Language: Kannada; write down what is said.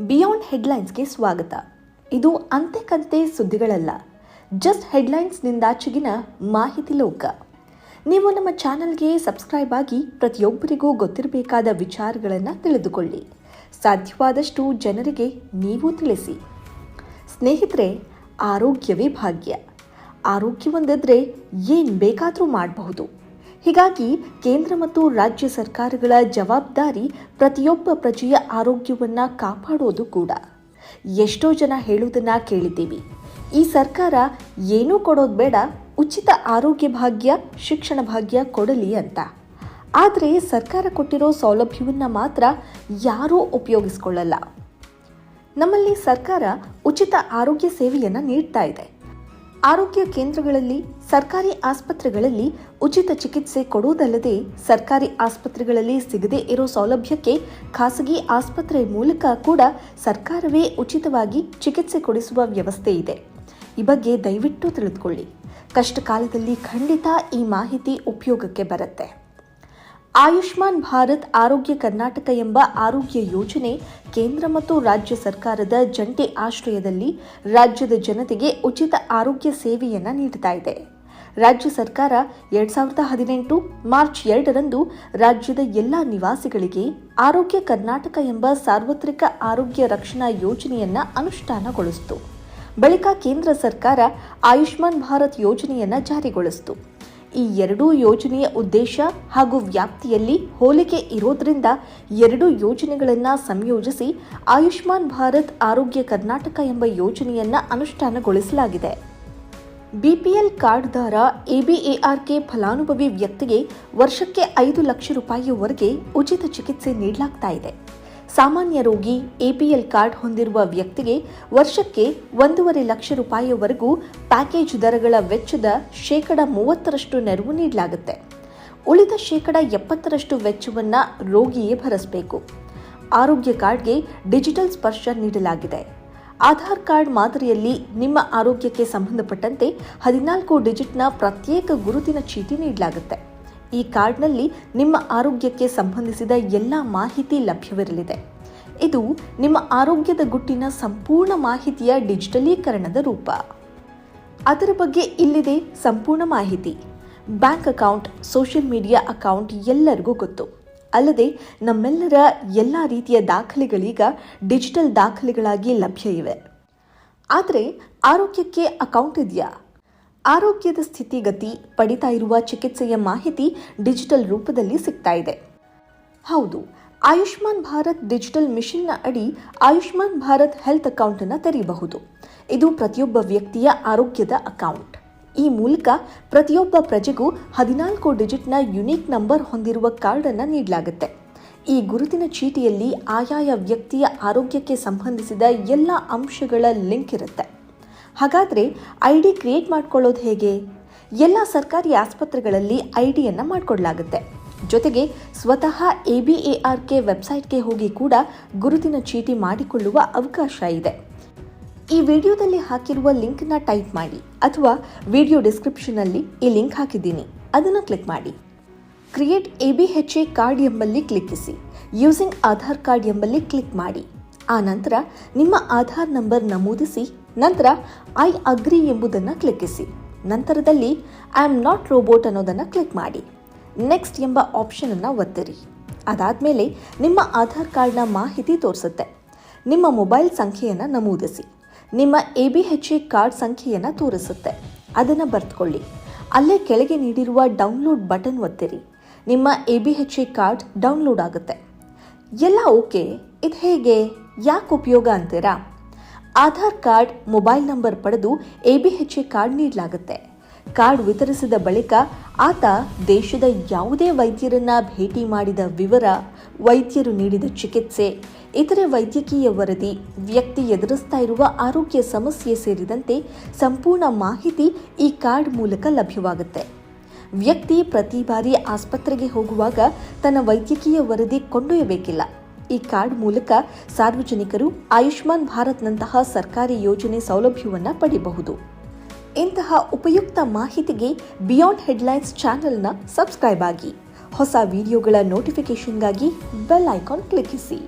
ಬಿಯಾಂಡ್ ಹೆಡ್ಲೈನ್ಸ್ಗೆ ಸ್ವಾಗತ. ಇದು ಅಂತೆ ಸುದ್ದಿಗಳಲ್ಲ, ಜಸ್ಟ್ ಹೆಡ್ಲೈನ್ಸ್ನಿಂದಾಚೆಗಿನ ಮಾಹಿತಿ ಲೋಕ. ನೀವು ನಮ್ಮ ಚಾನಲ್ಗೆ ಸಬ್ಸ್ಕ್ರೈಬ್ ಆಗಿ ಪ್ರತಿಯೊಬ್ಬರಿಗೂ ಗೊತ್ತಿರಬೇಕಾದ ವಿಚಾರಗಳನ್ನು ತಿಳಿದುಕೊಳ್ಳಿ. ಸಾಧ್ಯವಾದಷ್ಟು ಜನರಿಗೆ ನೀವು ತಿಳಿಸಿ. ಸ್ನೇಹಿತರೆ, ಆರೋಗ್ಯವೇ ಭಾಗ್ಯ. ಆರೋಗ್ಯ ಹೊಂದಿದ್ರೆ ಏನು ಬೇಕಾದರೂ ಮಾಡಬಹುದು. ಹೀಗಾಗಿ ಕೇಂದ್ರ ಮತ್ತು ರಾಜ್ಯ ಸರ್ಕಾರಗಳ ಜವಾಬ್ದಾರಿ ಪ್ರತಿಯೊಬ್ಬ ಪ್ರಜೆಯ ಆರೋಗ್ಯವನ್ನು ಕಾಪಾಡೋದು ಕೂಡ. ಎಷ್ಟೋ ಜನ ಹೇಳುವುದನ್ನು ಕೇಳಿದ್ದೀವಿ, ಈ ಸರ್ಕಾರ ಏನೂ ಕೊಡೋದು ಬೇಡ, ಉಚಿತ ಆರೋಗ್ಯ ಭಾಗ್ಯ, ಶಿಕ್ಷಣ ಭಾಗ್ಯ ಕೊಡಲಿ ಅಂತ. ಆದರೆ ಸರ್ಕಾರ ಕೊಟ್ಟಿರೋ ಸೌಲಭ್ಯವನ್ನು ಮಾತ್ರ ಯಾರೂ ಉಪಯೋಗಿಸಿಕೊಳ್ಳಲ್ಲ. ನಮ್ಮಲ್ಲಿ ಸರ್ಕಾರ ಉಚಿತ ಆರೋಗ್ಯ ಸೇವೆಯನ್ನು ನೀಡ್ತಾ ಇದೆ. ಆರೋಗ್ಯ ಕೇಂದ್ರಗಳಲ್ಲಿ, ಸರ್ಕಾರಿ ಆಸ್ಪತ್ರೆಗಳಲ್ಲಿ ಉಚಿತ ಚಿಕಿತ್ಸೆ ಕೊಡುವುದಲ್ಲದೆ, ಸರ್ಕಾರಿ ಆಸ್ಪತ್ರೆಗಳಲ್ಲಿ ಸಿಗದೇ ಇರೋ ಸೌಲಭ್ಯಕ್ಕೆ ಖಾಸಗಿ ಆಸ್ಪತ್ರೆ ಮೂಲಕ ಕೂಡ ಸರ್ಕಾರವೇ ಉಚಿತವಾಗಿ ಚಿಕಿತ್ಸೆ ಕೊಡಿಸುವ ವ್ಯವಸ್ಥೆ ಇದೆ. ಈ ಬಗ್ಗೆ ದಯವಿಟ್ಟು ತಿಳಿದುಕೊಳ್ಳಿ. ಕಷ್ಟ ಕಾಲದಲ್ಲಿ ಖಂಡಿತ ಈ ಮಾಹಿತಿ ಉಪಯೋಗಕ್ಕೆ ಬರುತ್ತೆ. ಆಯುಷ್ಮಾನ್ ಭಾರತ್ ಆರೋಗ್ಯ ಕರ್ನಾಟಕ ಎಂಬ ಆರೋಗ್ಯ ಯೋಜನೆ ಕೇಂದ್ರ ಮತ್ತು ರಾಜ್ಯ ಸರ್ಕಾರದ ಜಂಟಿ ಆಶ್ರಯದಲ್ಲಿ ರಾಜ್ಯದ ಜನತೆಗೆ ಉಚಿತ ಆರೋಗ್ಯ ಸೇವೆಯನ್ನು ನೀಡುತ್ತಾ ಇದೆ. ರಾಜ್ಯ ಸರ್ಕಾರ 2018 ಮಾರ್ಚ್ 2ರಂದು ರಾಜ್ಯದ ಎಲ್ಲ ನಿವಾಸಿಗಳಿಗೆ ಆರೋಗ್ಯ ಕರ್ನಾಟಕ ಎಂಬ ಸಾರ್ವತ್ರಿಕ ಆರೋಗ್ಯ ರಕ್ಷಣಾ ಯೋಜನೆಯನ್ನು ಅನುಷ್ಠಾನಗೊಳಿಸಿತು. ಬಳಿಕ ಕೇಂದ್ರ ಸರ್ಕಾರ ಆಯುಷ್ಮಾನ್ ಭಾರತ್ ಯೋಜನೆಯನ್ನು ಜಾರಿಗೊಳಿಸಿತು. ಈ ಎರಡೂ ಯೋಜನೆಯ ಉದ್ದೇಶ ಹಾಗೂ ವ್ಯಾಪ್ತಿಯಲ್ಲಿ ಹೋಲಿಕೆ ಇರೋದ್ರಿಂದ ಎರಡೂ ಯೋಜನೆಗಳನ್ನು ಸಂಯೋಜಿಸಿ ಆಯುಷ್ಮಾನ್ ಭಾರತ್ ಆರೋಗ್ಯ ಕರ್ನಾಟಕ ಎಂಬ ಯೋಜನೆಯನ್ನು ಅನುಷ್ಠಾನಗೊಳಿಸಲಾಗಿದೆ. ಬಿಪಿಎಲ್ ಕಾರ್ಡ್ದಾರ ಎಬಿಎಆರ್ಕೆ ಫಲಾನುಭವಿ ವ್ಯಕ್ತಿಗೆ ವರ್ಷಕ್ಕೆ 5 ಲಕ್ಷ ರೂಪಾಯಿವರೆಗೆ ಉಚಿತ ಚಿಕಿತ್ಸೆ ನೀಡಲಾಗ್ತಾ ಇದೆ. ಸಾಮಾನ್ಯ ರೋಗಿ ಎಪಿಎಲ್ ಕಾರ್ಡ್ ಹೊಂದಿರುವ ವ್ಯಕ್ತಿಗೆ ವರ್ಷಕ್ಕೆ 1.5 ಲಕ್ಷ ರೂಪಾಯಿವರೆಗೂ ಪ್ಯಾಕೇಜ್ ದರಗಳ ವೆಚ್ಚದ 30% ನೆರವು ನೀಡಲಾಗುತ್ತೆ. ಉಳಿದ 70% ವೆಚ್ಚವನ್ನು ರೋಗಿಯೇ ಭರಿಸಬೇಕು. ಆರೋಗ್ಯ ಕಾರ್ಡ್ಗೆ ಡಿಜಿಟಲ್ ಸ್ಪರ್ಶ ನೀಡಲಾಗಿದೆ. ಆಧಾರ್ ಕಾರ್ಡ್ ಮಾದರಿಯಲ್ಲಿ ನಿಮ್ಮ ಆರೋಗ್ಯಕ್ಕೆ ಸಂಬಂಧಪಟ್ಟಂತೆ 14 ಡಿಜಿಟ್ನ ಪ್ರತ್ಯೇಕ ಗುರುತಿನ ಚೀಟಿ ನೀಡಲಾಗುತ್ತೆ. ಈ ಕಾರ್ಡ್ನಲ್ಲಿ ನಿಮ್ಮ ಆರೋಗ್ಯಕ್ಕೆ ಸಂಬಂಧಿಸಿದ ಎಲ್ಲ ಮಾಹಿತಿ ಲಭ್ಯವಿರಲಿದೆ. ಇದು ನಿಮ್ಮ ಆರೋಗ್ಯದ ಗುಟ್ಟಿನ ಸಂಪೂರ್ಣ ಮಾಹಿತಿಯ ಡಿಜಿಟಲೀಕರಣದ ರೂಪ. ಅದರ ಬಗ್ಗೆ ಇಲ್ಲಿದೆ ಸಂಪೂರ್ಣ ಮಾಹಿತಿ. Bank account, social media account ಎಲ್ಲರಿಗೂ ಗೊತ್ತು. ಅಲ್ಲದೆ ನಮ್ಮೆಲ್ಲರ ಎಲ್ಲ ರೀತಿಯ ದಾಖಲೆಗಳೀಗ ಡಿಜಿಟಲ್ ದಾಖಲೆಗಳಾಗಿ ಲಭ್ಯ ಇವೆ. ಆದರೆ ಆರೋಗ್ಯಕ್ಕೆ ಅಕೌಂಟ್ ಇದೆಯಾ? ಆರೋಗ್ಯದ ಸ್ಥಿತಿಗತಿ, ಪಡಿತಾ ಇರುವ ಚಿಕಿತ್ಸೆಯ ಮಾಹಿತಿ ಡಿಜಿಟಲ್ ರೂಪದಲ್ಲಿ ಸಿಗ್ತಾ ಇದೆ. ಹೌದು, ಆಯುಷ್ಮಾನ್ ಭಾರತ್ ಡಿಜಿಟಲ್ ಮಿಷನ್ನ ಅಡಿ ಆಯುಷ್ಮಾನ್ ಭಾರತ್ ಹೆಲ್ತ್ ಅಕೌಂಟ್ ಅನ್ನು ತೆರೆಯಬಹುದು. ಇದು ಪ್ರತಿಯೊಬ್ಬ ವ್ಯಕ್ತಿಯ ಆರೋಗ್ಯದ ಅಕೌಂಟ್. ಈ ಮೂಲಕ ಪ್ರತಿಯೊಬ್ಬ ಪ್ರಜೆಗೂ 14 ಡಿಜಿಟ್ನ ಯುನೀಕ್ ನಂಬರ್ ಹೊಂದಿರುವ ಕಾರ್ಡ್ ಅನ್ನು ನೀಡಲಾಗುತ್ತೆ. ಈ ಗುರುತಿನ ಚೀಟಿಯಲ್ಲಿ ಆಯಾಯ ವ್ಯಕ್ತಿಯ ಆರೋಗ್ಯಕ್ಕೆ ಸಂಬಂಧಿಸಿದ ಎಲ್ಲ ಅಂಶಗಳ ಲಿಂಕ್ ಇರುತ್ತೆ. ಹಾಗಾದರೆ ಐಡಿ ಕ್ರಿಯೇಟ್ ಮಾಡ್ಕೊಳ್ಳೋದು ಹೇಗೆ? ಎಲ್ಲ ಸರ್ಕಾರಿ ಆಸ್ಪತ್ರೆಗಳಲ್ಲಿ ಐಡಿಯನ್ನು ಮಾಡಿಕೊಡಲಾಗುತ್ತೆ. ಜೊತೆಗೆ ಸ್ವತಃ ಎಬಿಎಆರ್ಕೆ ವೆಬ್ಸೈಟ್ಗೆ ಹೋಗಿ ಕೂಡ ಗುರುತಿನ ಚೀಟಿ ಮಾಡಿಕೊಳ್ಳುವ ಅವಕಾಶ ಇದೆ. ಈ ವಿಡಿಯೋದಲ್ಲಿ ಹಾಕಿರುವ ಲಿಂಕ್ನ ಟೈಪ್ ಮಾಡಿ ಅಥವಾ ವಿಡಿಯೋ ಡಿಸ್ಕ್ರಿಪ್ಷನ್ನಲ್ಲಿ ಈ ಲಿಂಕ್ ಹಾಕಿದ್ದೀನಿ, ಅದನ್ನು ಕ್ಲಿಕ್ ಮಾಡಿ. ಕ್ರಿಯೇಟ್ ಎಬಿಎಚ್ಎ ಕಾರ್ಡ್ ಎಂಬಲ್ಲಿ ಕ್ಲಿಕ್ಕಿಸಿ. ಯೂಸಿಂಗ್ ಆಧಾರ್ ಕಾರ್ಡ್ ಎಂಬಲ್ಲಿ ಕ್ಲಿಕ್ ಮಾಡಿ. ಆ ನಂತರ ನಿಮ್ಮ ಆಧಾರ್ ನಂಬರ್ ನಮೂದಿಸಿ. ನಂತರ ಐ ಅಗ್ರಿ ಎಂಬುದನ್ನು ಕ್ಲಿಕ್ಕಿಸಿ. ನಂತರದಲ್ಲಿ ಐ ಆಮ್ ನಾಟ್ ರೋಬೋಟ್ ಅನ್ನೋದನ್ನು ಕ್ಲಿಕ್ ಮಾಡಿ. ನೆಕ್ಸ್ಟ್ ಎಂಬ ಆಪ್ಷನ್ ಅನ್ನು ಒತ್ತಿರಿ. ಅದಾದಮೇಲೆ ನಿಮ್ಮ ಆಧಾರ್ ಕಾರ್ಡ್ನ ಮಾಹಿತಿ ತೋರಿಸುತ್ತೆ. ನಿಮ್ಮ ಮೊಬೈಲ್ ಸಂಖ್ಯೆಯನ್ನು ನಮೂದಿಸಿ. ನಿಮ್ಮ ಎಬಿಎಚ್ಎ ಕಾರ್ಡ್ ಸಂಖ್ಯೆಯನ್ನು ತೋರಿಸುತ್ತೆ. ಅದನ್ನು ಬರೆದುಕೊಳ್ಳಿ. ಅಲ್ಲೇ ಕೆಳಗೆ ನೀಡಿರುವ ಡೌನ್ಲೋಡ್ ಬಟನ್ ಒತ್ತಿರಿ. ನಿಮ್ಮ ಎಬಿಎಚ್ಎ ಕಾರ್ಡ್ ಡೌನ್ಲೋಡ್ ಆಗುತ್ತೆ. ಎಲ್ಲ ಓಕೆ. ಇದು ಹೇಗೆ, ಯಾಕೆ ಉಪಯೋಗ ಅಂತೀರಾ? ಆಧಾರ್ ಕಾರ್ಡ್, ಮೊಬೈಲ್ ನಂಬರ್ ಪಡೆದು ಎಬಿಎಚ್ಎ ಕಾರ್ಡ್ ನೀಡಲಾಗುತ್ತೆ. ಕಾರ್ಡ್ ವಿತರಿಸಿದ ಬಳಿಕ ಆತ ದೇಶದ ಯಾವುದೇ ವೈದ್ಯರನ್ನ ಭೇಟಿ ಮಾಡಿದ ವಿವರ, ವೈದ್ಯರು ನೀಡಿದ ಚಿಕಿತ್ಸೆ, ಇತರೆ ವೈದ್ಯಕೀಯ ವರದಿ, ವ್ಯಕ್ತಿ ಎದುರಿಸ್ತಾ ಇರುವ ಆರೋಗ್ಯ ಸಮಸ್ಯೆ ಸೇರಿದಂತೆ ಸಂಪೂರ್ಣ ಮಾಹಿತಿ ಈ ಕಾರ್ಡ್ ಮೂಲಕ ಲಭ್ಯವಾಗುತ್ತೆ. ವ್ಯಕ್ತಿ ಪ್ರತಿ ಬಾರಿ ಆಸ್ಪತ್ರೆಗೆ ಹೋಗುವಾಗ ತನ್ನ ವೈದ್ಯಕೀಯ ವರದಿ ಕೊಂಡೊಯ್ಯಬೇಕಿಲ್ಲ. ಈ ಕಾರ್ಡ್ ಮೂಲಕ ಸಾರ್ವಜನಿಕರು ಆಯುಷ್ಮಾನ್ ಭಾರತ್ನಂತಹ ಸರ್ಕಾರಿ ಯೋಜನೆ ಸೌಲಭ್ಯವನ್ನು ಪಡೆಯಬಹುದು. ಇಂತಹ ಉಪಯುಕ್ತ ಮಾಹಿತಿಗೆ ಬಿಯಾಂಡ್ ಹೆಡ್ಲೈನ್ಸ್ ಚಾನೆಲ್ನ ಸಬ್ಸ್ಕ್ರೈಬ್ ಆಗಿ. ಹೊಸ ವಿಡಿಯೋಗಳ ನೋಟಿಫಿಕೇಷನ್ಗಾಗಿ ಬೆಲ್ ಐಕಾನ್ ಕ್ಲಿಕ್ಕಿಸಿ.